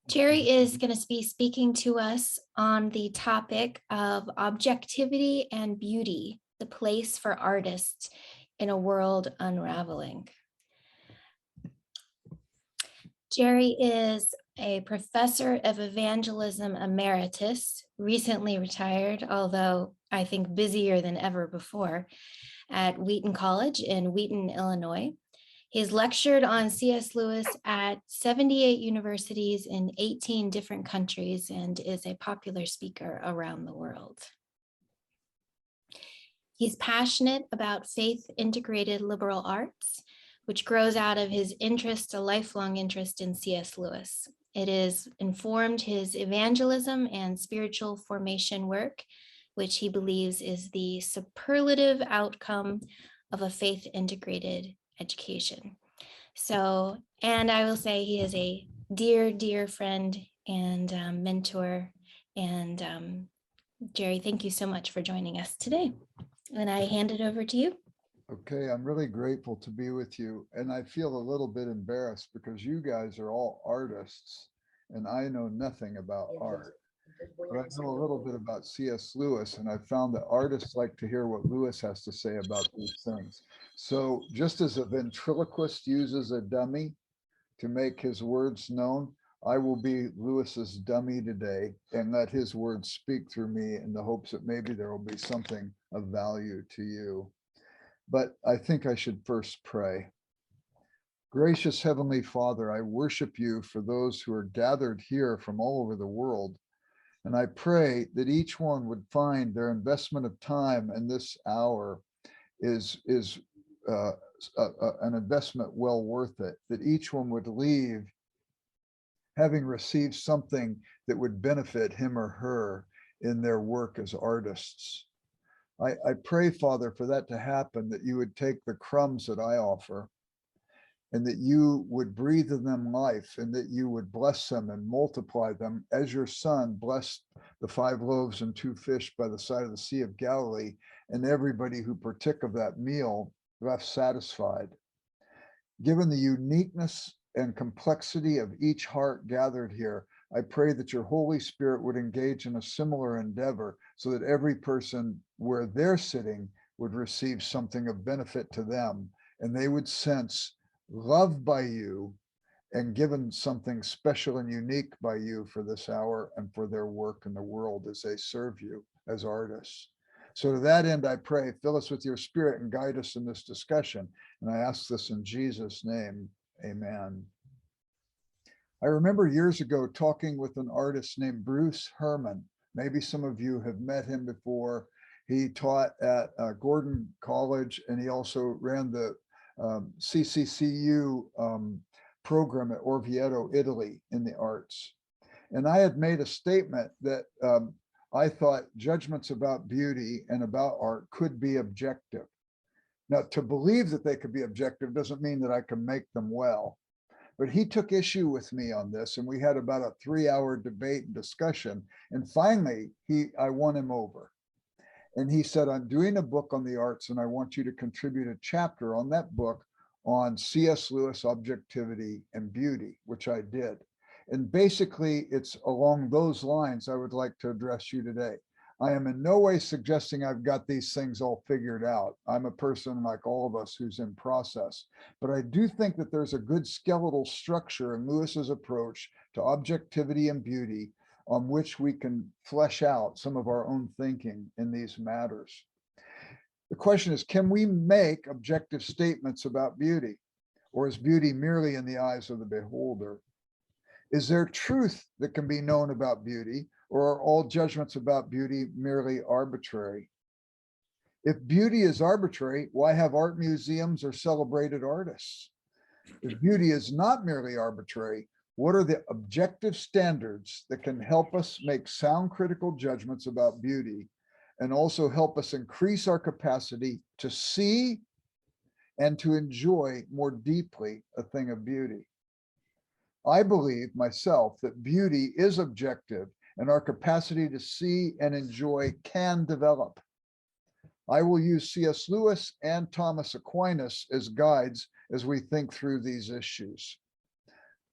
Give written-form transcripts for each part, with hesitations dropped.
Jerry is going to be speaking to us on the topic of objectivity and beauty, the place for artists in a world unraveling. Jerry is a professor of evangelism emeritus, recently retired, although I think busier than ever before, at Wheaton College in Wheaton, Illinois. He's lectured on C.S. Lewis at 78 universities in 18 different countries and is a popular speaker around the world. He's passionate about faith-integrated liberal arts, which grows out of his interest, a lifelong interest in C.S. Lewis. It has informed his evangelism and spiritual formation work, which he believes is the superlative outcome of a faith-integrated education. So, and I will say he is a dear, dear friend and mentor. And Jerry, thank you so much for joining us today. And I hand it over to you. Okay, I'm really grateful to be with you. And I feel a little bit embarrassed because you guys are all artists and I know nothing about art. But I know a little bit about C.S. Lewis, and I found that artists like to hear what Lewis has to say about these things. So just as a ventriloquist uses a dummy to make his words known, I will be Lewis's dummy today and let his words speak through me in the hopes that maybe there will be something of value to you. But I think I should first pray. Gracious Heavenly Father, I worship you for those who are gathered here from all over the world. And I pray that each one would find their investment of time in this hour is an investment well worth it, that each one would leave having received something that would benefit him or her in their work as artists. I pray, Father, for that to happen, that you would take the crumbs that I offer and that you would breathe in them life and that you would bless them and multiply them as your son blessed the 5 loaves and 2 fish by the side of the Sea of Galilee, and everybody who partook of that meal left satisfied. Given the uniqueness and complexity of each heart gathered here, I pray that your Holy Spirit would engage in a similar endeavor so that every person where they're sitting would receive something of benefit to them, and they would sense loved by you and given something special and unique by you for this hour and for their work in the world as they serve you as artists. So to that end, I pray, fill us with your spirit and guide us in this discussion. And I ask this in Jesus' name, amen. I remember years ago talking with an artist named Bruce Herman. Maybe some of you have met him before. He taught at Wheaton College, and he also ran the CCCU program at Orvieto, Italy in the arts. And I had made a statement that I thought judgments about beauty and about art could be objective. Now, to believe that they could be objective doesn't mean that I can make them well. But he took issue with me on this, and we had about a 3-hour debate and discussion. And finally, I won him over. And he said, I'm doing a book on the arts, and I want you to contribute a chapter on that book on C.S. Lewis, objectivity, and beauty, which I did. And basically, it's along those lines I would like to address you today. I am in no way suggesting I've got these things all figured out. I'm a person like all of us who's in process. But I do think that there's a good skeletal structure in Lewis's approach to objectivity and beauty on which we can flesh out some of our own thinking in these matters. The question is, can we make objective statements about beauty? Or is beauty merely in the eyes of the beholder? Is there truth that can be known about beauty, or are all judgments about beauty merely arbitrary? If beauty is arbitrary, why have art museums or celebrated artists? If beauty is not merely arbitrary, what are the objective standards that can help us make sound critical judgments about beauty and also help us increase our capacity to see and to enjoy more deeply a thing of beauty? I believe myself that beauty is objective and our capacity to see and enjoy can develop. I will use C.S. Lewis and Thomas Aquinas as guides as we think through these issues.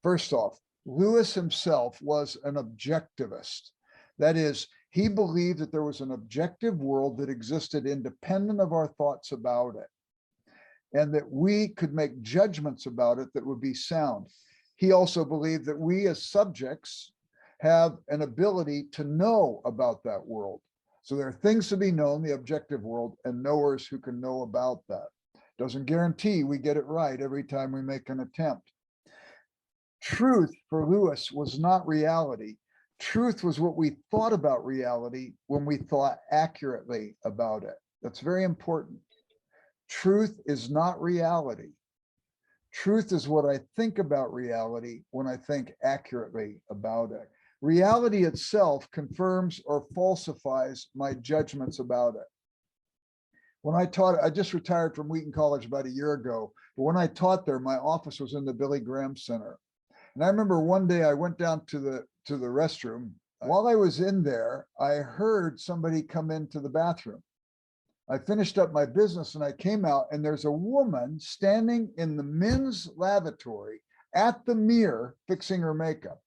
First off, Lewis himself was an objectivist. That is, he believed that there was an objective world that existed independent of our thoughts about it, and that we could make judgments about it that would be sound. He also believed that we as subjects have an ability to know about that world. So there are things to be known, the objective world, and knowers who can know about that. Doesn't guarantee we get it right every time we make an attempt. Truth for Lewis was not reality. Truth was what we thought about reality when we thought accurately about it. That's very important. Truth is not reality. Truth is what I think about reality when I think accurately about it. Reality itself confirms or falsifies my judgments about it. When I taught, I just retired from Wheaton College about a year ago, but when I taught there, my office was in the Billy Graham Center. And I remember one day I went down to the restroom. While I was in there, I heard somebody come into the bathroom. I finished up my business and I came out, and there's a woman standing in the men's lavatory at the mirror fixing her makeup.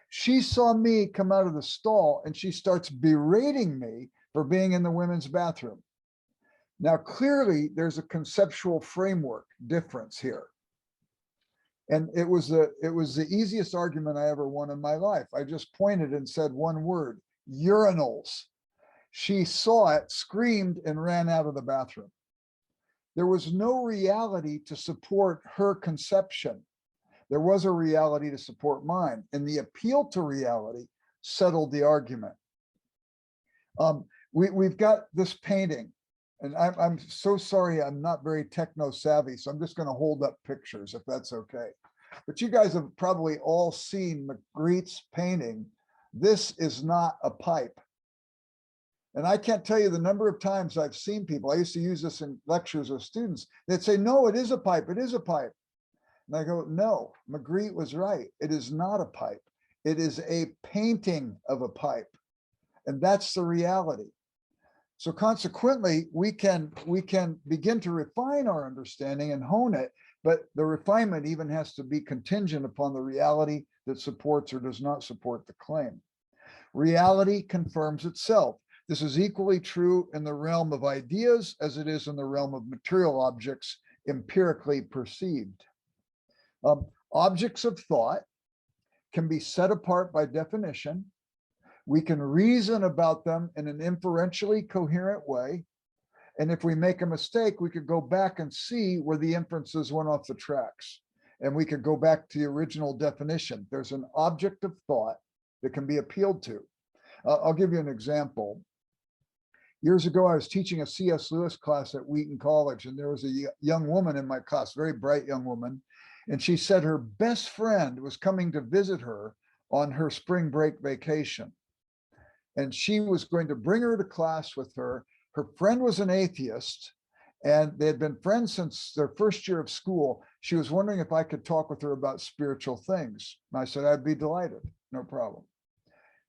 She saw me come out of the stall and she starts berating me for being in the women's bathroom. Now, clearly, there's a conceptual framework difference here. And it was the easiest argument I ever won in my life. I just pointed and said one word: urinals. She saw it, screamed, and ran out of the bathroom. There was no reality to support her conception. There was a reality to support mine, and the appeal to reality settled the argument. We've got this painting, and I'm so sorry, I'm not very techno savvy, so I'm just going to hold up pictures if that's okay. But you guys have probably all seen Magritte's painting. This is not a pipe. And I can't tell you the number of times I've seen people, I used to use this in lectures with students, they'd say, no, it is a pipe, it is a pipe. And I go, no, Magritte was right. It is not a pipe. It is a painting of a pipe. And that's the reality. So consequently, we can begin to refine our understanding and hone it, but the refinement even has to be contingent upon the reality that supports or does not support the claim. Reality confirms itself. This is equally true in the realm of ideas as it is in the realm of material objects empirically perceived. Objects of thought can be set apart by definition. We can reason about them in an inferentially coherent way. And if we make a mistake, we could go back and see where the inferences went off the tracks. And we could go back to the original definition. There's an object of thought that can be appealed to. I'll give you an example. Years ago, I was teaching a C.S. Lewis class at Wheaton College, and there was a young woman in my class, very bright young woman. And she said her best friend was coming to visit her on her spring break vacation. And she was going to bring her to class with her. Her friend was an atheist, and they had been friends since their first year of school. She was wondering if I could talk with her about spiritual things. And I said, I'd be delighted, no problem.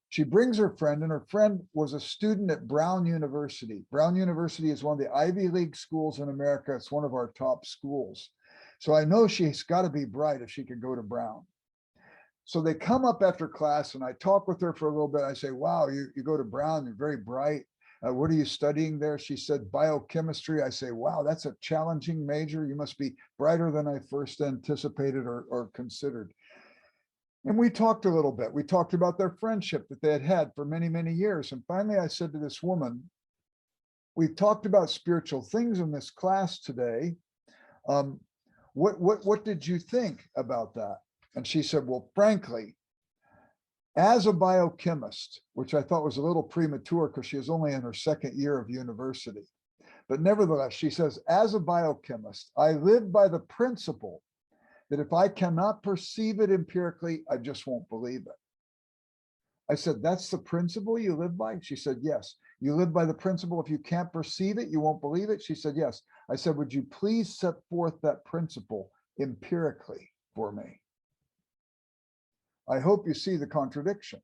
She brings her friend, and her friend was a student at Brown University. Brown University is one of the Ivy League schools in America. It's one of our top schools. So I know she's got to be bright if she could go to Brown. So they come up after class, and I talk with her for a little bit. I say, wow, you go to Brown, you're very bright. What are you studying there? She said, biochemistry. I say, wow, that's a challenging major. You must be brighter than I first anticipated or considered. And we talked a little bit. We talked about their friendship that they had had for many, many years. And finally, I said to this woman, we've talked about spiritual things in this class today. What did you think about that? And she said, well, frankly, as a biochemist, which I thought was a little premature because she was only in her second year of university. But nevertheless, she says, as a biochemist, I live by the principle that if I cannot perceive it empirically, I just won't believe it. I said, that's the principle you live by? She said, yes. You live by the principle, if you can't perceive it, you won't believe it? She said, yes. I said, would you please set forth that principle empirically for me? I hope you see the contradiction.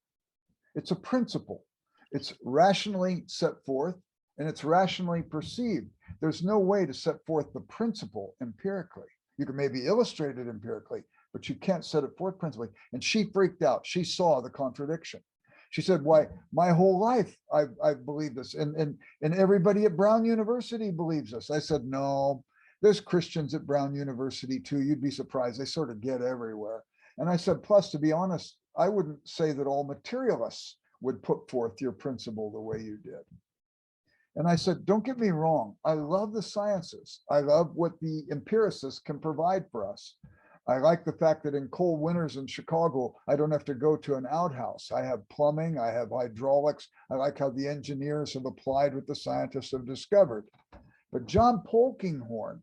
It's a principle. It's rationally set forth and it's rationally perceived. There's no way to set forth the principle empirically. You can maybe illustrate it empirically, but you can't set it forth principally. And she freaked out. She saw the contradiction. She said, why, my whole life I've believed this. And everybody at Brown University believes this. I said, no, there's Christians at Brown University too. You'd be surprised. They sort of get everywhere. And I said, plus, to be honest, I wouldn't say that all materialists would put forth your principle the way you did. And I said, don't get me wrong. I love the sciences. I love what the empiricists can provide for us. I like the fact that in cold winters in Chicago, I don't have to go to an outhouse. I have plumbing, I have hydraulics. I like how the engineers have applied what the scientists have discovered. But John Polkinghorne,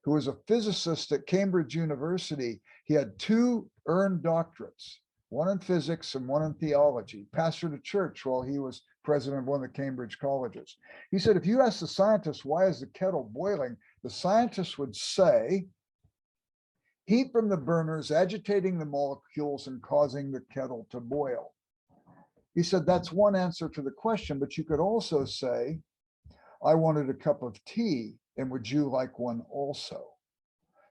who was a physicist at Cambridge University, he had 2 earned doctorates, one in physics and one in theology, pastored a church while he was president of one of the Cambridge colleges. He said, if you ask the scientists, why is the kettle boiling? The scientists would say, heat from the burners agitating the molecules and causing the kettle to boil. He said, that's one answer to the question, but you could also say, I wanted a cup of tea, and would you like one also?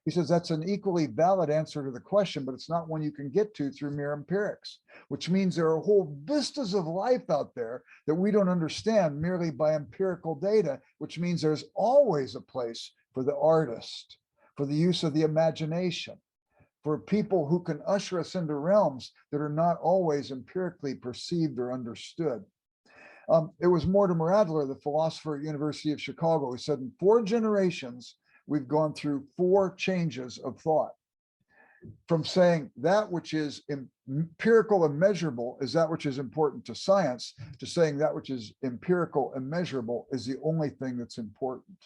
He says that's an equally valid answer to the question, but it's not one you can get to through mere empirics, which means there are whole vistas of life out there that we don't understand merely by empirical data, which means there's always a place for the artist, for the use of the imagination, for people who can usher us into realms that are not always empirically perceived or understood. It was Mortimer Adler, the philosopher at University of Chicago, who said in 4 generations, we've gone through 4 changes of thought. From saying that which is empirical and measurable is that which is important to science, to saying that which is empirical and measurable is the only thing that's important.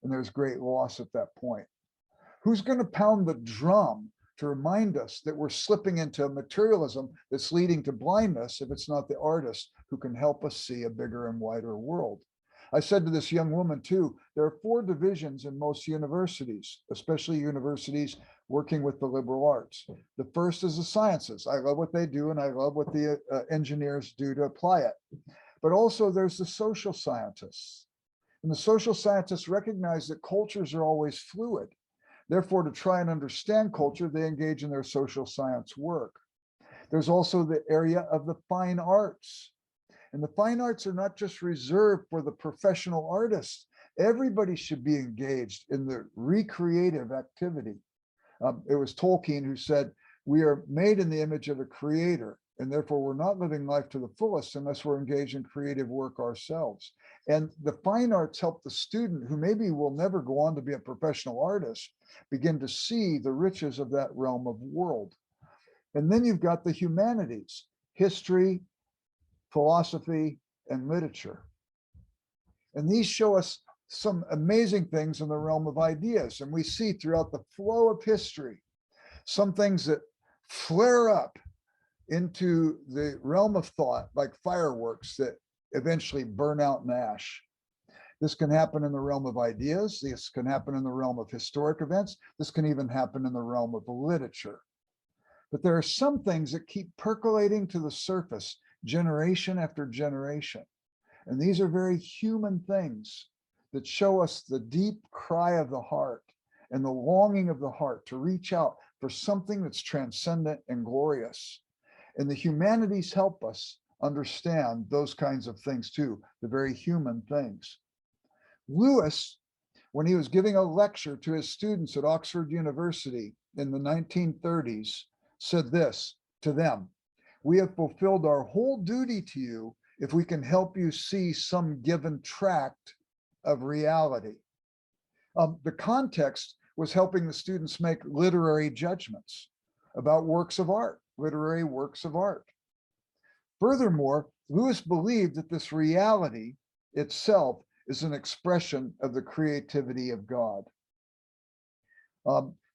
And there's great loss at that point. Who's going to pound the drum to remind us that we're slipping into a materialism that's leading to blindness if it's not the artist who can help us see a bigger and wider world? I said to this young woman too, there are 4 divisions in most universities, especially universities working with the liberal arts. The first is the sciences. I love what they do, and I love what the engineers do to apply it. But also there's the social scientists. And the social scientists recognize that cultures are always fluid. Therefore, to try and understand culture, they engage in their social science work. There's also the area of the fine arts. And the fine arts are not just reserved for the professional artists. Everybody should be engaged in the recreative activity. It was Tolkien who said, we are made in the image of a creator, and therefore we're not living life to the fullest unless we're engaged in creative work ourselves. And the fine arts help the student, who maybe will never go on to be a professional artist, begin to see the riches of that realm of world. And then you've got the humanities, history, philosophy, and literature. And these show us some amazing things in the realm of ideas. And we see throughout the flow of history, some things that flare up into the realm of thought, like fireworks that eventually burn out in ash. This can happen in the realm of ideas. This can happen in the realm of historic events. This can even happen in the realm of literature. But there are some things that keep percolating to the surface generation after generation. And these are very human things that show us the deep cry of the heart and the longing of the heart to reach out for something that's transcendent and glorious. And the humanities help us understand those kinds of things too, the very human things. Lewis, when he was giving a lecture to his students at Oxford University in the 1930s, said this to them: we have fulfilled our whole duty to you if we can help you see some given tract of reality. The context was helping the students make literary judgments about works of art, literary works of art. Furthermore, Lewis believed that this reality itself is an expression of the creativity of God.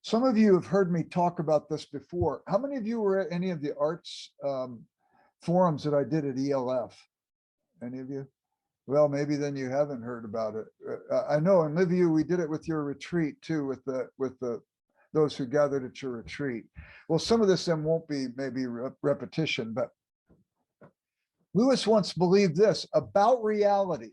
Some of you have heard me talk about this before. How many of you were at any of the arts forums that I did at ELF? Any of you? Well, maybe then you haven't heard about it. I know in Liviu, we did it with your retreat too, with those who gathered at your retreat. Well, some of this then won't be maybe repetition, but Lewis once believed this about reality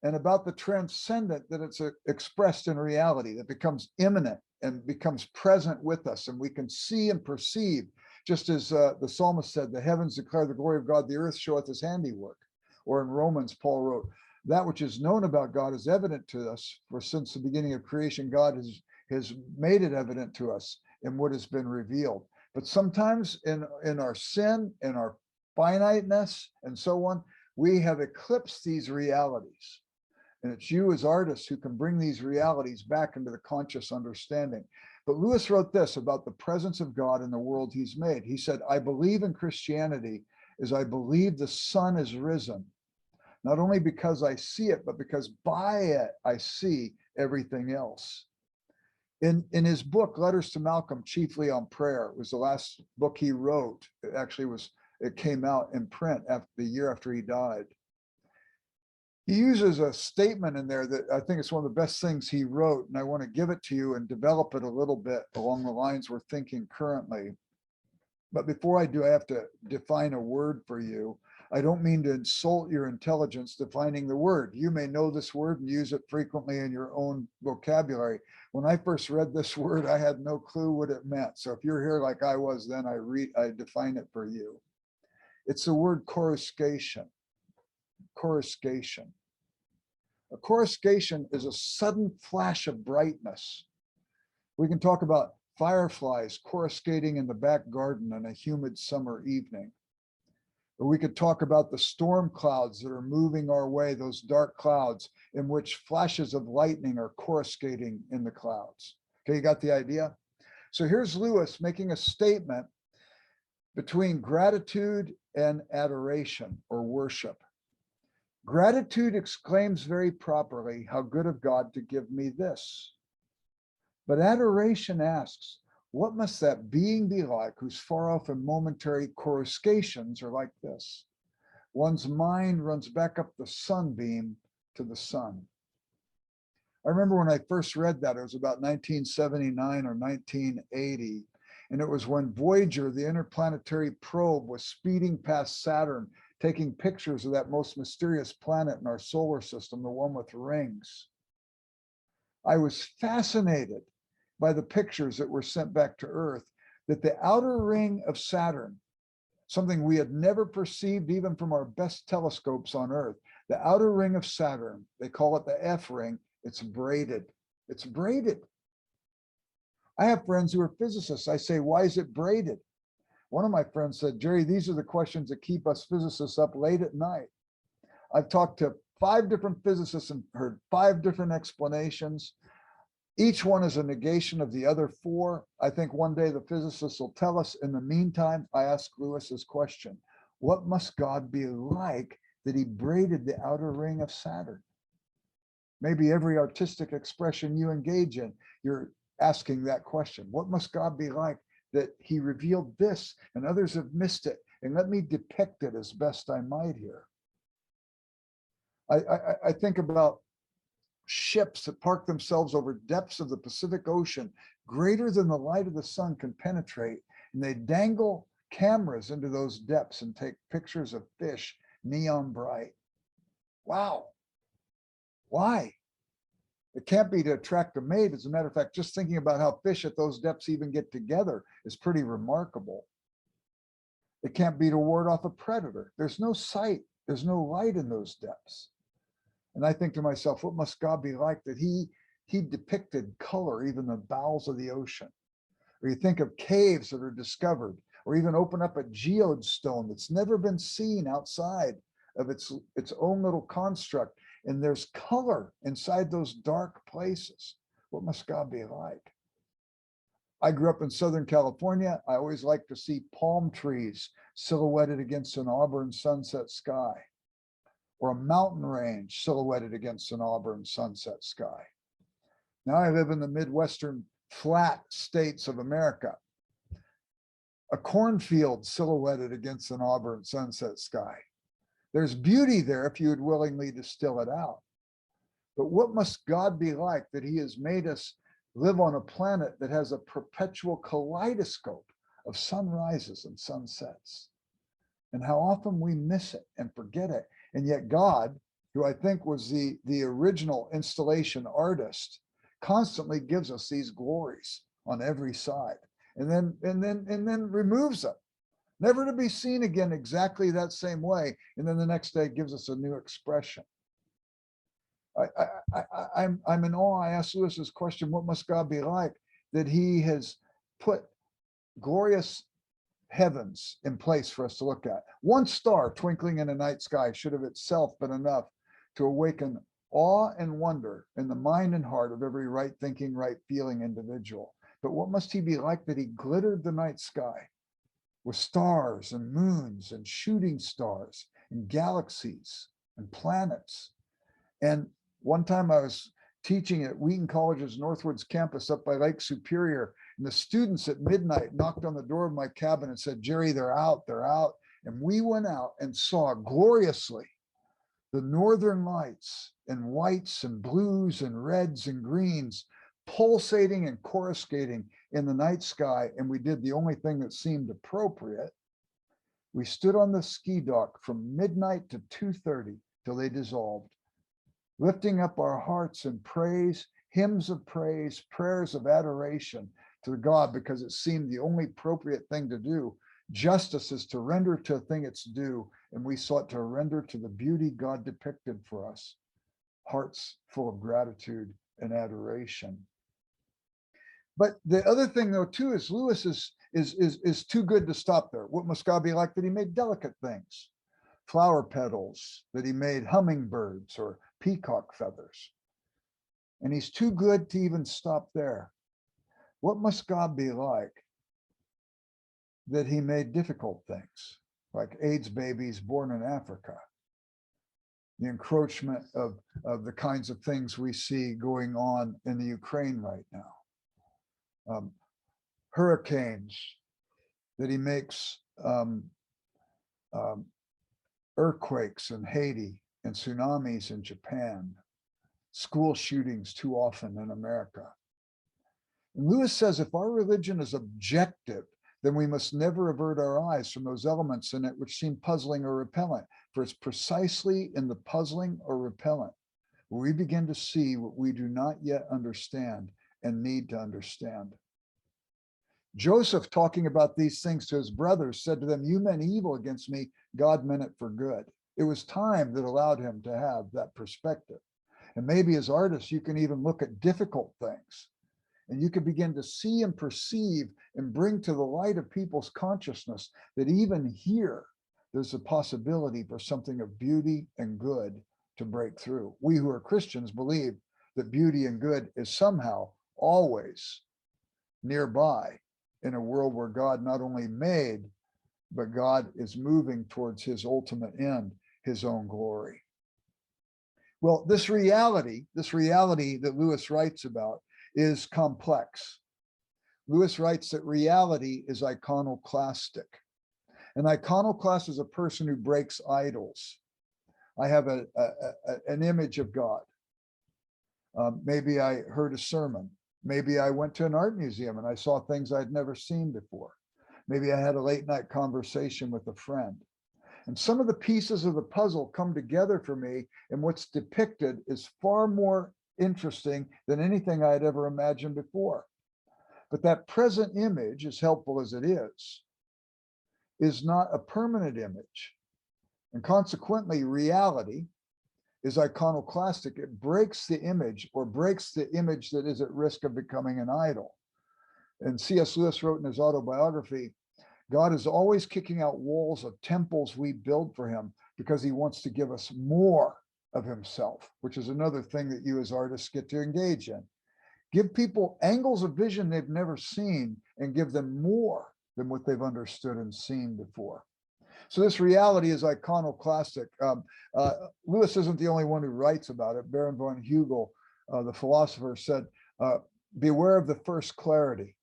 and about the transcendent, that it's expressed in reality, that becomes immanent and becomes present with us, and we can see and perceive, just as the psalmist said, the heavens declare the glory of God, the earth showeth his handiwork. Or in Romans, Paul wrote, that which is known about God is evident to us, for since the beginning of creation, God has made it evident to us in what has been revealed. But sometimes in our sin, in our finiteness, and so on, we have eclipsed these realities. And it's you as artists who can bring these realities back into the conscious understanding. But Lewis wrote this about the presence of God in the world he's made. He said, I believe in Christianity as I believe the sun is risen, not only because I see it, but because by it I see everything else. In his book, Letters to Malcolm, chiefly on prayer, it was the last book he wrote. It came out in print after the year after he died. He uses a statement in there that I think is one of the best things he wrote, and I want to give it to you and develop it a little bit along the lines we're thinking currently. But before I do, I have to define a word for you. I don't mean to insult your intelligence defining the word. You may know this word and use it frequently in your own vocabulary. When I first read this word, I had no clue what it meant. So if you're here like I was then, I define it for you. It's the word coruscation. Coruscation. A coruscation is a sudden flash of brightness. We can talk about fireflies coruscating in the back garden on a humid summer evening. Or we could talk about the storm clouds that are moving our way, those dark clouds in which flashes of lightning are coruscating in the clouds. Okay, you got the idea? So here's Lewis making a statement between gratitude and adoration or worship. Gratitude exclaims very properly, how good of God to give me this. But adoration asks, what must that being be like whose far off and momentary coruscations are like this? One's mind runs back up the sunbeam to the sun. I remember when I first read that, it was about 1979 or 1980. And it was when Voyager, the interplanetary probe, was speeding past Saturn, taking pictures of that most mysterious planet in our solar system, the one with rings. I was fascinated by the pictures that were sent back to Earth, that the outer ring of Saturn, something we had never perceived even from our best telescopes on Earth, the outer ring of Saturn, they call it the F ring, it's braided. It's braided. I have friends who are physicists. I say, why is it braided? One of my friends said, Jerry, these are the questions that keep us physicists up late at night. I've talked to 5 different physicists and heard 5 different explanations. Each one is a negation of the other 4. I think one day the physicists will tell us. In the meantime, I ask Lewis this question: what must God be like that he braided the outer ring of Saturn? Maybe every artistic expression you engage in, you're asking that question. What must God be like that he revealed this and others have missed it? And let me depict it as best I might here. I think about ships that park themselves over depths of the Pacific Ocean greater than the light of the sun can penetrate, and they dangle cameras into those depths and take pictures of fish neon bright. Wow. Why? It can't be to attract a mate. As a matter of fact, just thinking about how fish at those depths even get together is pretty remarkable. It can't be to ward off a predator. There's no sight, there's no light in those depths. And I think to myself, what must God be like that he depicted color, even the bowels of the ocean? Or you think of caves that are discovered, or even open up a geode stone that's never been seen outside of its own little construct. And there's color inside those dark places. What must God be like? I grew up in Southern California. I always like to see palm trees silhouetted against an auburn sunset sky, or a mountain range silhouetted against an auburn sunset sky. Now I live in the Midwestern flat states of America. A cornfield silhouetted against an auburn sunset sky. There's beauty there if you would willingly distill it out. But what must God be like that he has made us live on a planet that has a perpetual kaleidoscope of sunrises and sunsets? And how often we miss it and forget it. And yet God, who I think was the original installation artist, constantly gives us these glories on every side, and then removes them, never to be seen again exactly that same way. And then the next day gives us a new expression. I'm in awe. I asked Lewis this question: what must God be like that he has put glorious heavens in place for us to look at? One star twinkling in a night sky should of itself been enough to awaken awe and wonder in the mind and heart of every right thinking, right feeling individual. But what must he be like that he glittered the night sky with stars and moons and shooting stars and galaxies and planets? And one time I was teaching at Wheaton College's Northwoods campus up by Lake Superior, and the students at midnight knocked on the door of my cabin and said, "Jerry, they're out, they're out." And we went out and saw gloriously the northern lights in whites and blues and reds and greens pulsating and coruscating in the night sky. And we did the only thing that seemed appropriate. We stood on the ski dock from midnight to 2:30 till they dissolved, lifting up our hearts in praise, hymns of praise, prayers of adoration to God, because it seemed the only appropriate thing to do. Justice is to render to a thing its due, and we sought to render to the beauty God depicted for us, hearts full of gratitude and adoration. But the other thing, though, too, is Lewis is too good to stop there. What must God be like that he made delicate things? Flower petals, that he made hummingbirds or peacock feathers. And he's too good to even stop there. What must God be like that he made difficult things, like AIDS babies born in Africa, the encroachment of the kinds of things we see going on in the Ukraine right now, hurricanes that he makes, earthquakes in Haiti and tsunamis in Japan, school shootings too often in America. And Lewis says if our religion is objective, then we must never avert our eyes from those elements in it which seem puzzling or repellent, for it's precisely in the puzzling or repellent where we begin to see what we do not yet understand and need to understand. Joseph, talking about these things to his brothers, said to them, "You meant evil against me, God meant it for good." It was time that allowed him to have that perspective. And maybe as artists, you can even look at difficult things, and you can begin to see and perceive and bring to the light of people's consciousness that even here, there's a possibility for something of beauty and good to break through. We who are Christians believe that beauty and good is somehow always nearby in a world where God not only made, but God is moving towards his ultimate end, his own glory. Well, this reality that Lewis writes about is complex. Lewis writes that reality is iconoclastic. An iconoclast is a person who breaks idols. I have an image of God. Maybe I heard a sermon. Maybe I went to an art museum and I saw things I'd never seen before. Maybe I had a late night conversation with a friend. And some of the pieces of the puzzle come together for me, and what's depicted is far more interesting than anything I had ever imagined before. But that present image, as helpful as it is not a permanent image. And consequently, reality is iconoclastic. It breaks the image, or breaks the image that is at risk of becoming an idol. And C.S. Lewis wrote in his autobiography, God is always kicking out walls of temples we build for him because he wants to give us more of himself, which is another thing that you as artists get to engage in. Give people angles of vision they've never seen and give them more than what they've understood and seen before. So this reality is iconoclastic. Lewis isn't the only one who writes about it. Baron von Hugel, the philosopher, said, beware of the first clarity,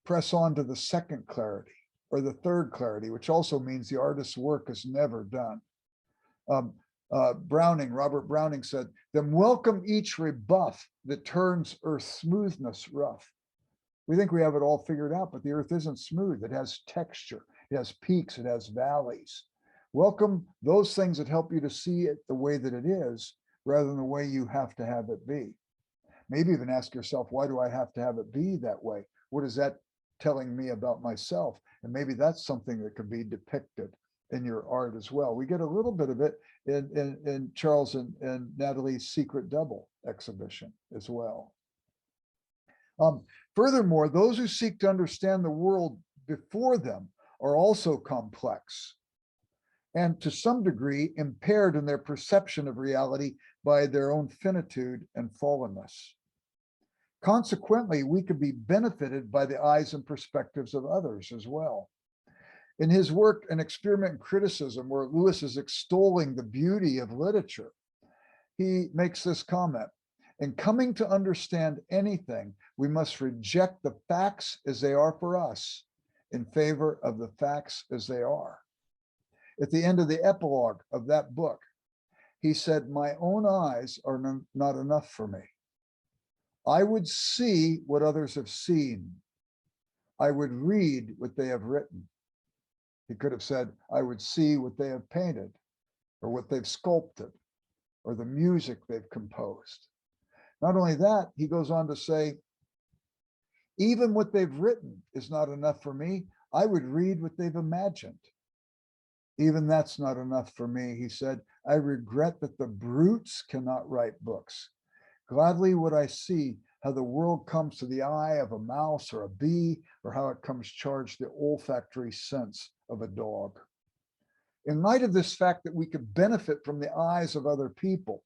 press on to the second clarity, or the third clarity, which also means the artist's work is never done. Robert Browning said, then welcome each rebuff that turns earth's smoothness rough. We think we have it all figured out, but the earth isn't smooth. It has texture, it has peaks, it has valleys. Welcome those things that help you to see it the way that it is, rather than the way you have to have it be. Maybe even ask yourself, why do I have to have it be that way? What is that telling me about myself? And maybe that's something that could be depicted in your art as well. We get a little bit of it in Charles and Natalie's Secret Double exhibition as well. Furthermore, those who seek to understand the world before them are also complex and to some degree impaired in their perception of reality by their own finitude and fallenness. Consequently, we could be benefited by the eyes and perspectives of others as well. In his work, An Experiment in Criticism, where Lewis is extolling the beauty of literature, he makes this comment: in coming to understand anything, we must reject the facts as they are for us in favor of the facts as they are. At the end of the epilogue of that book, he said, my own eyes are not enough for me. I would see what others have seen. I would read what they have written. He could have said, I would see what they have painted or what they've sculpted or the music they've composed. Not only that, he goes on to say, even what they've written is not enough for me. I would read what they've imagined. Even that's not enough for me, he said. I regret that the brutes cannot write books. Gladly would I see how the world comes to the eye of a mouse or a bee, or how it comes charged the olfactory sense of a dog. In light of this fact that we could benefit from the eyes of other people,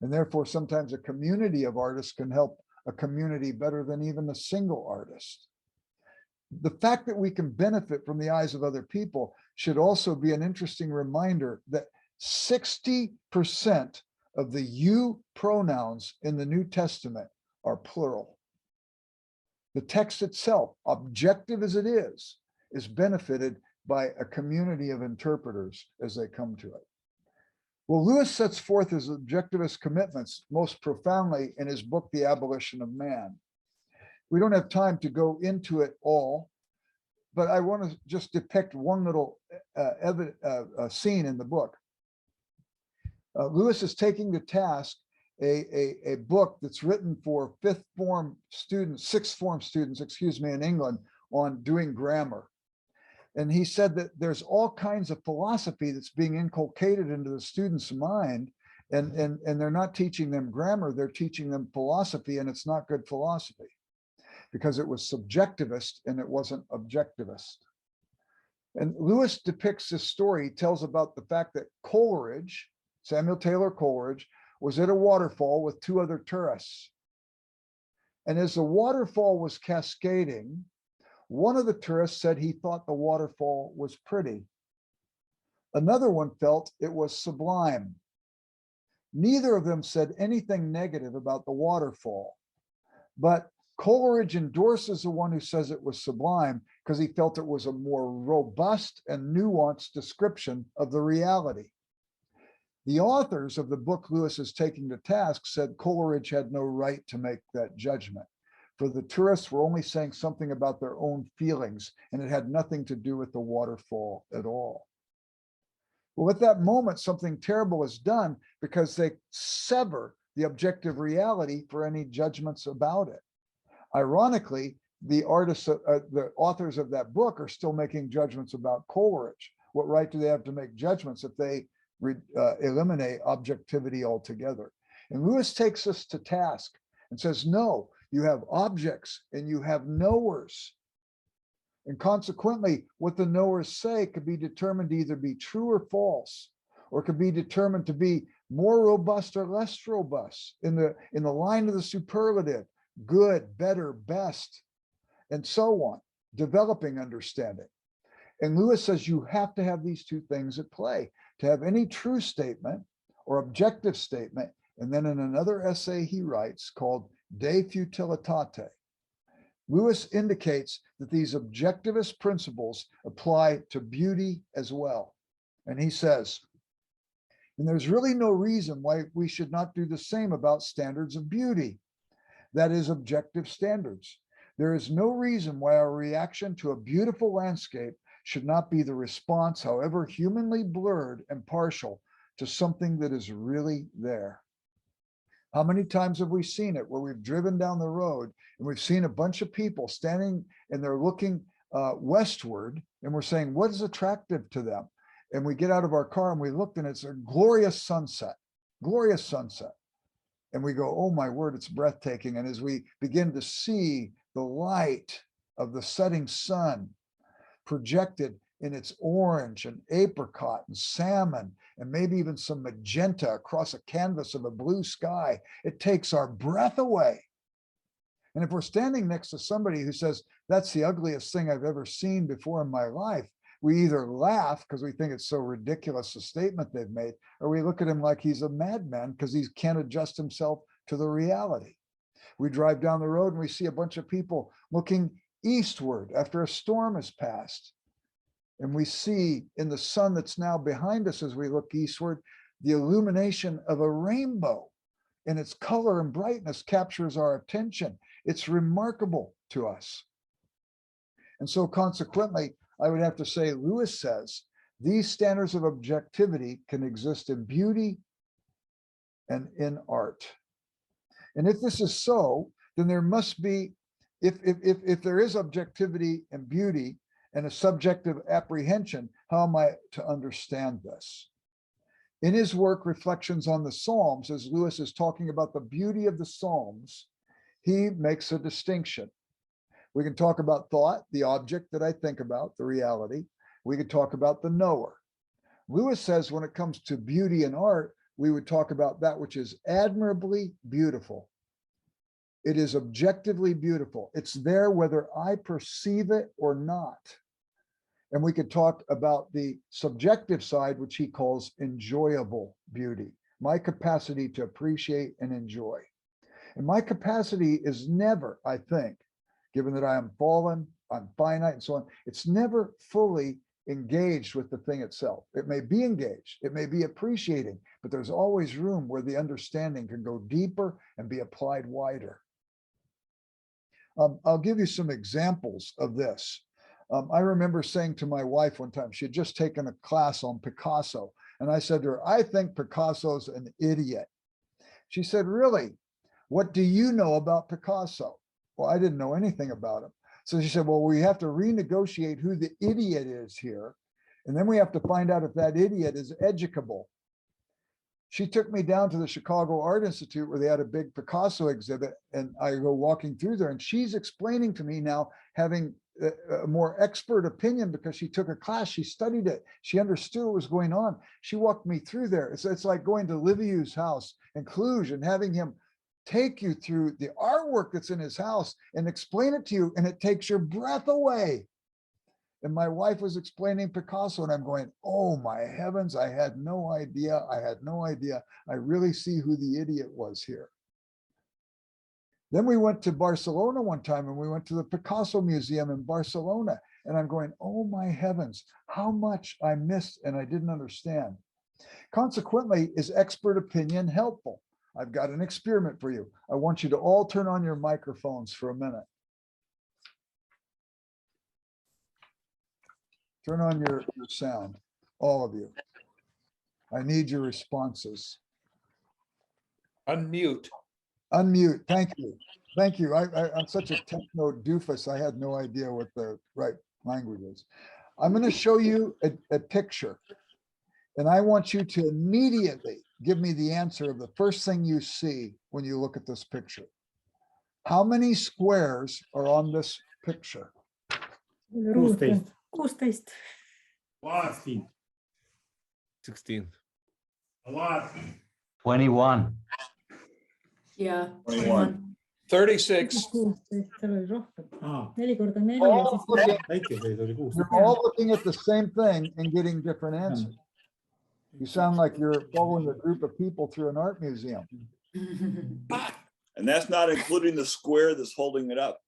and therefore sometimes a community of artists can help a community better than even a single artist. The fact that we can benefit from the eyes of other people should also be an interesting reminder that 60% of the you pronouns in the New Testament are plural. The text itself, objective as it is benefited by a community of interpreters as they come to it. Well, Lewis sets forth his objectivist commitments most profoundly in his book, The Abolition of Man. We don't have time to go into it all, but I want to just depict one little scene in the book. Lewis is taking to task a book that's written for sixth form students, in England, on doing grammar. And he said that there's all kinds of philosophy that's being inculcated into the student's mind, and they're not teaching them grammar, they're teaching them philosophy, and it's not good philosophy because it was subjectivist and it wasn't objectivist. And Lewis depicts this story. He tells about the fact that Coleridge, Samuel Taylor Coleridge, was at a waterfall with two other tourists. And as the waterfall was cascading, one of the tourists said he thought the waterfall was pretty. Another one felt it was sublime. Neither of them said anything negative about the waterfall, but Coleridge endorses the one who says it was sublime because he felt it was a more robust and nuanced description of the reality. The authors of the book Lewis is taking to task said Coleridge had no right to make that judgment, for the tourists were only saying something about their own feelings, and it had nothing to do with the waterfall at all. Well, at that moment, something terrible is done because they sever the objective reality for any judgments about it. Ironically, the authors of that book are still making judgments about Coleridge. What right do they have to make judgments if they eliminate objectivity altogether? And Lewis takes us to task and says, no, you have objects and you have knowers. And consequently, what the knowers say could be determined to either be true or false, or could be determined to be more robust or less robust in the line of the superlative, good, better, best, and so on, developing understanding. And Lewis says you have to have these two things at play to have any true statement or objective statement. And then in another essay he writes called De Futilitate, Lewis indicates that these objectivist principles apply to beauty as well. And he says, and there's really no reason why we should not do the same about standards of beauty. That is, objective standards. There is no reason why our reaction to a beautiful landscape should not be the response, however humanly blurred and partial, to something that is really there. How many times have we seen it where we've driven down the road and we've seen a bunch of people standing and they're looking westward, and we're saying, what is attractive to them? And we get out of our car and we looked, and it's a glorious sunset. And we go, oh my word, it's breathtaking. And as we begin to see the light of the setting sun projected in its orange and apricot and salmon, and maybe even some magenta across a canvas of a blue sky, it takes our breath away. And if we're standing next to somebody who says, that's the ugliest thing I've ever seen before in my life, we either laugh because we think it's so ridiculous a statement they've made, or we look at him like he's a madman because he can't adjust himself to the reality. We drive down the road and we see a bunch of people looking eastward after a storm has passed. And we see in the sun that's now behind us as we look eastward, the illumination of a rainbow, and its color and brightness captures our attention. It's remarkable to us. And so consequently, I would have to say, Lewis says, these standards of objectivity can exist in beauty and in art. And if this is so, then there must be, if there is objectivity and beauty and a subjective apprehension, how am I to understand this? In his work, Reflections on the Psalms, as Lewis is talking about the beauty of the Psalms, he makes a distinction. We can talk about thought, the object that I think about, the reality. We could talk about the knower. Lewis says when it comes to beauty and art, we would talk about that which is admirably beautiful. It is objectively beautiful. It's there whether I perceive it or not. And we could talk about the subjective side, which he calls enjoyable beauty, my capacity to appreciate and enjoy. And my capacity is never, I think, given that I am fallen, I'm finite and so on, it's never fully engaged with the thing itself. It may be engaged, it may be appreciating, but there's always room where the understanding can go deeper and be applied wider. I'll give you some examples of this. I remember saying to my wife one time, she had just taken a class on Picasso, and I said to her, I think Picasso's an idiot. She said, really? What do you know about Picasso? Well, I didn't know anything about him. So she said, well, we have to renegotiate who the idiot is here. And then we have to find out if that idiot is educable. She took me down to the Chicago Art Institute where they had a big Picasso exhibit, and I go walking through there, and she's explaining to me now, having a more expert opinion because she took a class, she studied it, she understood what was going on. She walked me through there. It's like going to Liviu's house in Cluj and having him take you through the artwork that's in his house and explain it to you, and it takes your breath away. And my wife was explaining Picasso, and I'm going, oh my heavens, I had no idea. I really see who the idiot was here. Then we went to Barcelona one time, and we went to the Picasso Museum in Barcelona, and I'm going, oh my heavens, how much I missed and I didn't understand. Consequently, is expert opinion helpful? I've got an experiment for you. I want you to all turn on your microphones for a minute. Turn on your sound, all of you. I need your responses. Unmute. Unmute, thank you. Thank you. I'm such a techno doofus. I had no idea what the right language is. I'm going to show you a picture, and I want you to immediately give me the answer of the first thing you see when you look at this picture. How many squares are on this picture? 16. 16. A lot. 21. Yeah. 21. 36. 16, seal oli rohkem. 4 4 korda 4 ja All siis looking- väikeseid oli 6. You're all looking at the same thing and getting different answers. You sound like you're following a group of people through an art museum. And that's not including the square that's holding it up.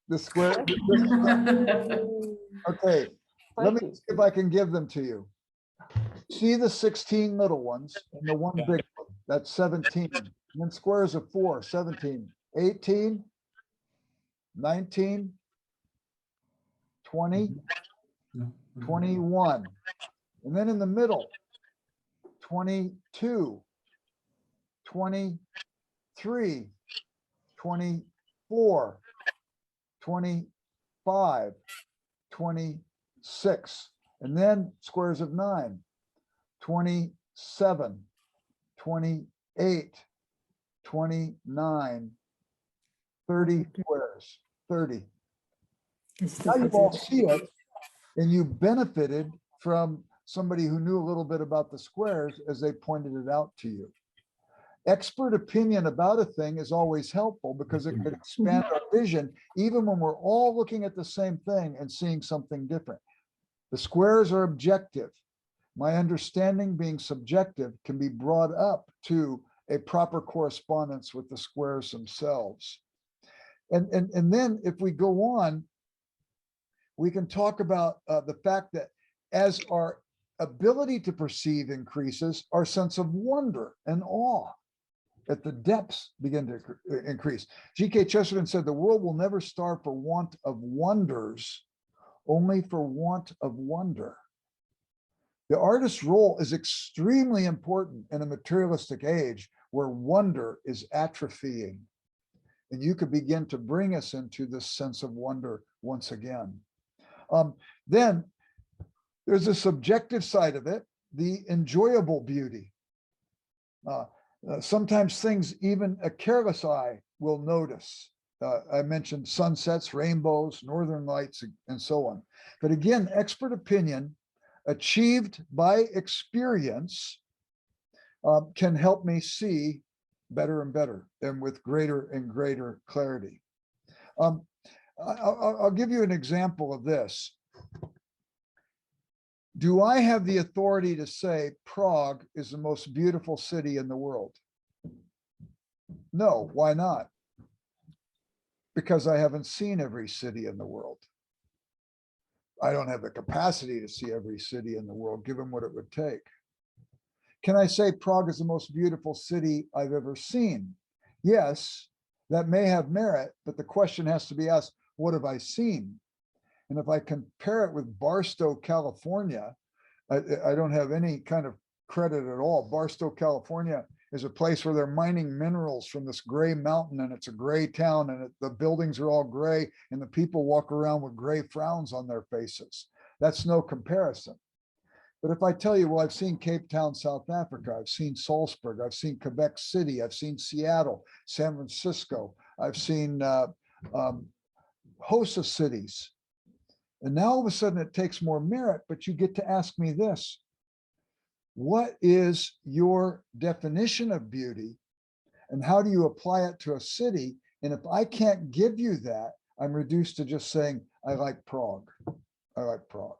The square. Okay, let me see if I can give them to you. See the 16 little ones and the one big one, that's 17. And then squares of 4, 17, 18, 19, 20, 21. And then in the middle, 22, 20, 23, 24, 25, 26, and then squares of 9, 27, 28, 29, 30 squares, 30. Now you all see it, and you benefited from somebody who knew a little bit about the squares as they pointed it out to you. Expert opinion about a thing is always helpful because it could expand our vision, even when we're all looking at the same thing and seeing something different. The squares are objective. My understanding being subjective can be brought up to a proper correspondence with the squares themselves. And then if we go on, we can talk about the fact that as our ability to perceive increases, our sense of wonder and awe at the depths begin to increase. G.K. Chesterton said, the world will never starve for want of wonders, only for want of wonder. The artist's role is extremely important in a materialistic age where wonder is atrophying. And you could begin to bring us into this sense of wonder once again. Then there's a subjective side of it, the enjoyable beauty. Sometimes things even a careless eye will notice. I mentioned sunsets, rainbows, northern lights, and so on. But again, expert opinion achieved by experience can help me see better and better and with greater and greater clarity. I'll give you an example of this. Do I have the authority to say Prague is the most beautiful city in the world? No, why not? Because I haven't seen every city in the world. I don't have the capacity to see every city in the world, given what it would take. Can I say Prague is the most beautiful city I've ever seen? Yes, that may have merit, but the question has to be asked, what have I seen? And if I compare it with Barstow, California, I don't have any kind of credit at all. Barstow, California is a place where they're mining minerals from this gray mountain, and it's a gray town, and the buildings are all gray, and the people walk around with gray frowns on their faces. That's no comparison. But if I tell you, well, I've seen Cape Town, South Africa, I've seen Salzburg, I've seen Quebec City, I've seen Seattle, San Francisco, I've seen hosts of cities. And now all of a sudden it takes more merit, but you get to ask me this. What is your definition of beauty and how do you apply it to a city? And if I can't give you that, I'm reduced to just saying, I like Prague. I like Prague.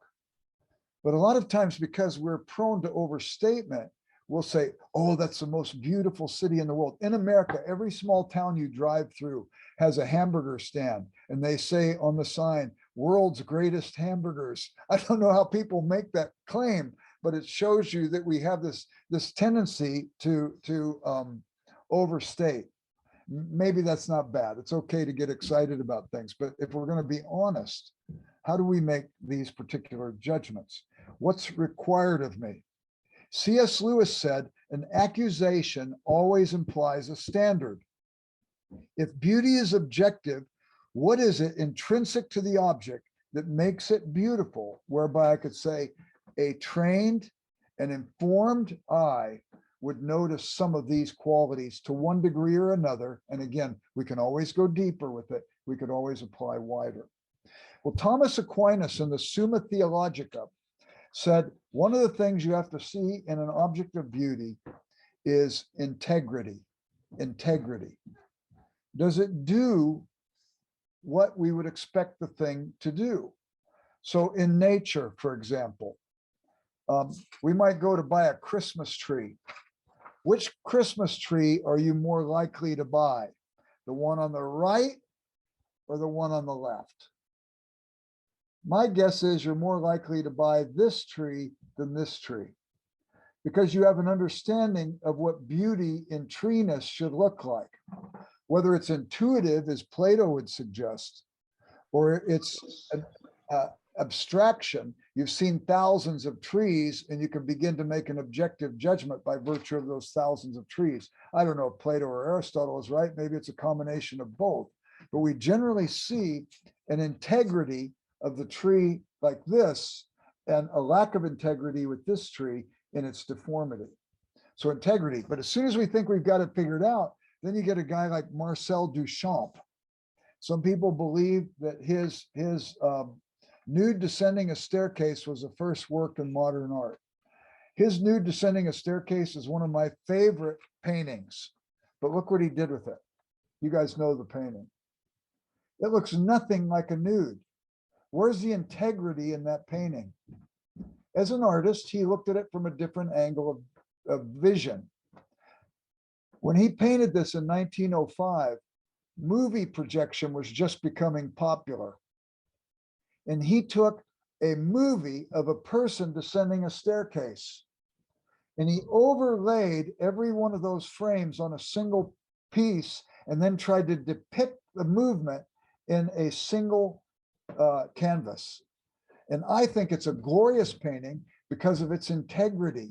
But a lot of times, because we're prone to overstatement, we'll say, oh, that's the most beautiful city in the world. In America, every small town you drive through has a hamburger stand, and they say on the sign, world's greatest hamburgers. I don't know how people make that claim, but it shows you that we have this tendency to overstate. Maybe that's not bad. It's okay to get excited about things, but if we're going to be honest, how do we make these particular judgments? What's required of me? C.S. Lewis said, an accusation always implies a standard. If beauty is objective, what is it intrinsic to the object that makes it beautiful, whereby I could say a trained and informed eye would notice some of these qualities to one degree or another. And again, we can always go deeper with it. We could always apply wider. Well, Thomas Aquinas in the Summa Theologica said, one of the things you have to see in an object of beauty is integrity. Integrity. Does it do what we would expect the thing to do? So in nature, for example, we might go to buy a Christmas tree. Which Christmas tree are you more likely to buy? The one on the right or the one on the left? My guess is you're more likely to buy this tree than this tree, because you have an understanding of what beauty in treeness should look like. Whether it's intuitive, as Plato would suggest, or it's an abstraction, You've seen thousands of trees, and you can begin to make an objective judgment by virtue of those thousands of trees. I don't know if Plato or Aristotle is right. Maybe it's a combination of both. But we generally see an integrity of the tree like this and a lack of integrity with this tree in its deformity. So integrity. But as soon as we think we've got it figured out, then you get a guy like Marcel Duchamp. Some people believe that his nude descending a staircase was the first work in modern art. His nude descending a staircase is one of my favorite paintings, but look what he did with it. You guys know the painting. It looks nothing like a nude. Where's the integrity in that painting? As an artist, he looked at it from a different angle of vision. When he painted this in 1905, movie projection was just becoming popular. And he took a movie of a person descending a staircase, and he overlaid every one of those frames on a single piece and then tried to depict the movement in a single canvas. And I think it's a glorious painting because of its integrity.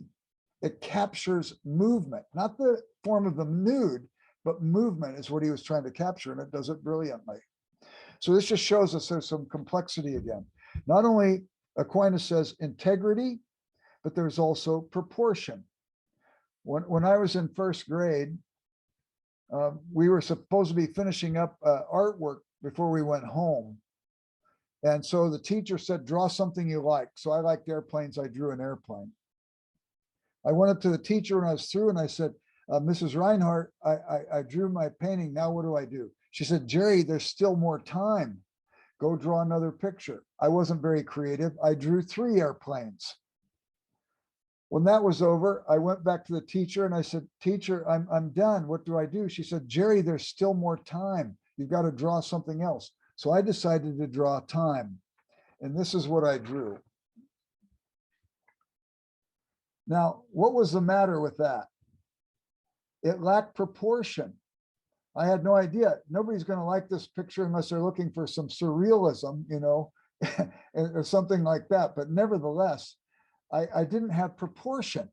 It captures movement, not the form of the nude, but movement is what he was trying to capture, and it does it brilliantly. So this just shows us there's some complexity again. Not only Aquinas says integrity, but there's also proportion. When I was in first grade, we were supposed to be finishing up artwork before we went home. And so the teacher said, draw something you like. So I liked airplanes. I drew an airplane. I went up to the teacher when I was through and I said, Mrs. Reinhardt, I drew my painting. Now what do I do? She said, Jerry, there's still more time. Go draw another picture. I wasn't very creative. I drew 3 airplanes. When that was over, I went back to the teacher and I said, teacher, I'm done. What do I do? She said, Jerry, there's still more time. You've got to draw something else. So I decided to draw time. And this is what I drew. Now, what was the matter with that? It lacked proportion. I had no idea. Nobody's going to like this picture unless they're looking for some surrealism, you know, or something like that. But nevertheless, I didn't have proportion.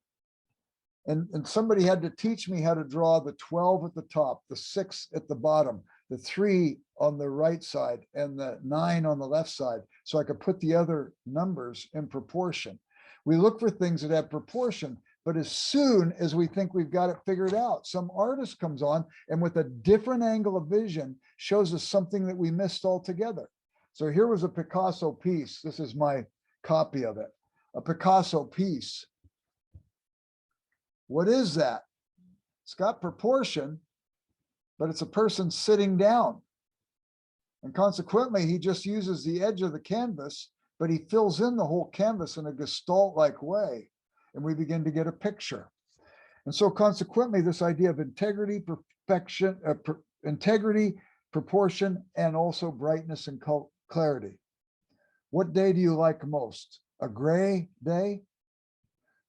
And somebody had to teach me how to draw the 12 at the top, the 6 at the bottom, the 3 on the right side, and the 9 on the left side, so I could put the other numbers in proportion. We look for things that have proportion, but as soon as we think we've got it figured out, some artist comes on and with a different angle of vision shows us something that we missed altogether. So here was a Picasso piece. This is my copy of it. A Picasso piece. What is that? It's got proportion, but it's a person sitting down. And consequently, he just uses the edge of the canvas, but he fills in the whole canvas in a gestalt-like way. And we begin to get a picture. And so consequently, this idea of integrity, perfection, integrity, proportion, and also brightness and clarity. What day do you like most? A gray day?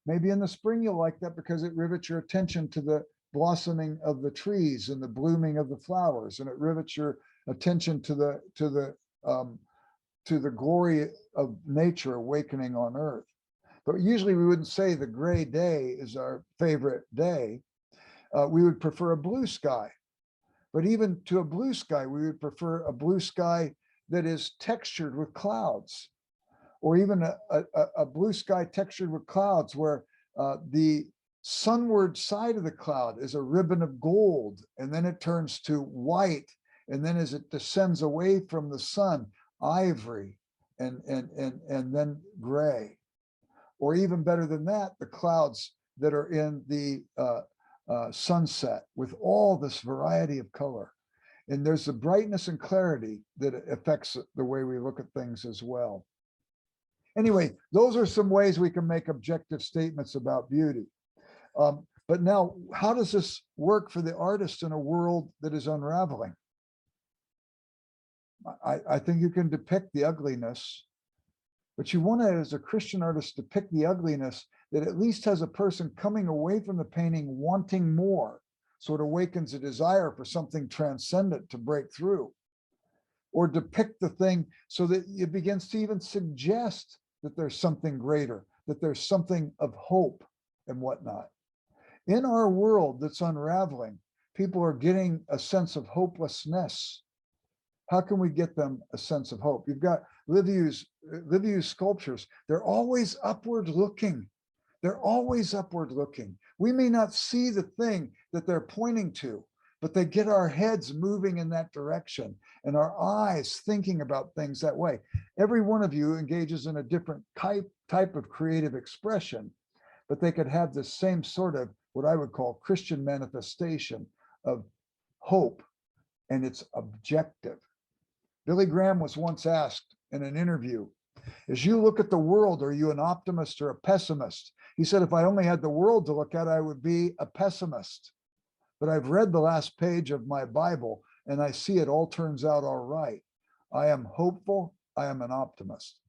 Maybe in the spring you'll like that because it rivets your attention to the blossoming of the trees and the blooming of the flowers, and it rivets your attention to the glory of nature awakening on earth. But usually we wouldn't say the gray day is our favorite day. We would prefer a blue sky. But even to a blue sky, we would prefer a blue sky that is textured with clouds, or even a blue sky textured with clouds where the sunward side of the cloud is a ribbon of gold, and then it turns to white, and then as it descends away from the sun, ivory, and then gray. Or even better than that, the clouds that are in the sunset with all this variety of color. And there's the brightness and clarity that affects the way we look at things as well. Anyway, those are some ways we can make objective statements about beauty. But now, how does this work for the artist in a world that is unraveling? I think you can depict the ugliness, but you want to, as a Christian artist, depict the ugliness that at least has a person coming away from the painting wanting more, so it awakens a desire for something transcendent to break through. Or depict the thing so that it begins to even suggest that there's something greater, that there's something of hope and whatnot. In our world that's unraveling, people are getting a sense of hopelessness. How can we get them a sense of hope? You've got Liviu's sculptures. They're always upward looking. They're always upward looking. We may not see the thing that they're pointing to, but they get our heads moving in that direction and our eyes thinking about things that way. Every one of you engages in a different type of creative expression, but they could have the same sort of what I would call Christian manifestation of hope, and it's objective. Billy Graham was once asked in an interview, as you look at the world, are you an optimist or a pessimist? He said, if I only had the world to look at, I would be a pessimist. But I've read the last page of my Bible and I see it all turns out all right. I am hopeful. I am an optimist.